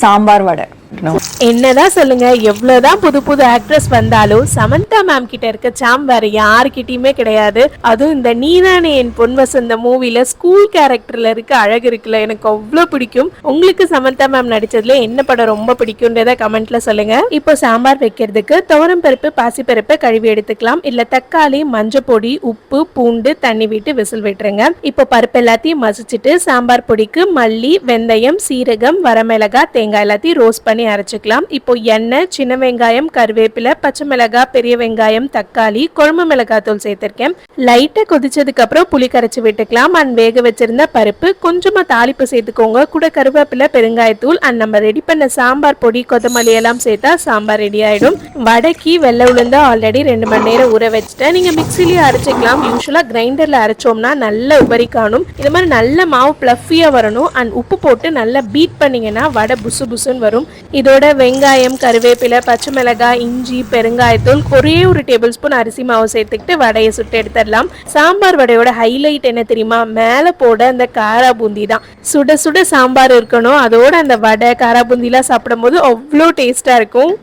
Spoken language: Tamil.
சாம்பார் வடை. என்னதான் சொல்லுங்க, எவ்வளவுதான் புது புது ஆக்ட்ரஸ் வந்தாலும் சமந்தா மேம் கிட்ட இருக்க சாம் வேற யாருக்கிட்டயுமே கிடையாது. அதுவும் இந்த நீதானே என் பொன் வசந்த மூவில ஸ்கூல் கேரக்டர்ல இருக்க அழகு இருக்குல்ல, எனக்கு அவ்வளவு பிடிக்கும். உங்களுக்கு சமந்தா மேம் நடிச்சதுல என்ன படம் ரொம்ப பிடிக்கும்ன்றத கமெண்ட்ல சொல்லுங்க. இப்போ சாம்பார் வைக்கிறதுக்கு துவரம் பருப்பு பாசிப்பருப்பை கழுவி எடுத்துக்கலாம். இல்ல தக்காளி, மஞ்சள் பொடி, உப்பு, பூண்டு, தண்ணி விட்டு விசில் விட்டுருங்க. இப்போ பருப்பு எல்லாத்தையும் மசிச்சுட்டு சாம்பார் பொடிக்கு மல்லி, வெந்தயம், சீரகம், வரமிளகாய், தேங்காய் எல்லாத்தையும் ரோஸ்ட் பண்ணி அரைச்சுக்கலாம். இப்போ எண்ணெய், சின்ன வெங்காயம், கருவேப்பிலை, பச்சை மிளகாய், பெரிய வெங்காயம், தக்காளி, குழம்பு மிளகாய் தூள் சேர்த்திருக்கேன். லைட்டா கொதிச்சதுக்கு அப்புறம் புளி கரைச்சி விட்டுக்கலாம். அண்ட் வேக வச்சிருந்த பருப்பு, கொஞ்சமா தாளிப்பு சேர்த்துக்கோங்க. கூட கருவேப்பிலை, பெருங்காயத்தூள் அண்ட் நம்ம ரெடி பண்ண சாம்பார் பொடி, கொத்தமல்லி எல்லாம் சேர்த்தா சாம்பார் ரெடி ஆயிடும். வடக்கி வெள்ளை உளுந்து ஆல்ரெடி 2 மணி நேரம் ஊற வச்சுட்டேன். நீங்க மிக்சிலேயே அரைச்சிக்கலாம். யூஸ்வலா கிரைண்டர்ல அரைச்சோம்னா நல்ல உபரி காணும். இது மாதிரி நல்ல மாவு பிளஃபியா வரணும். அண்ட் உப்பு போட்டு நல்லா பீட் பண்ணீங்கன்னா வடை புசு புசுன்னு வரும். இதோட வெங்காயம், கருவேப்பிலை, பச்சை மிளகாய், இஞ்சி, பெருங்காயத்தூள், ஒரே ஒரு டேபிள் ஸ்பூன் அரிசி மாவு சேர்த்துக்கிட்டு வடையை சுட்டு எடுத்துடலாம். சாம்பார் வடையோட ஹைலைட் என்ன தெரியுமா? மேலே போட அந்த காரா பூந்தி தான். சுட சுட சாம்பார் இருக்கணும், அதோட அந்த வடை காரா பூந்திலாம் சாப்பிடும் போது அவ்வளோ டேஸ்டா இருக்கும்.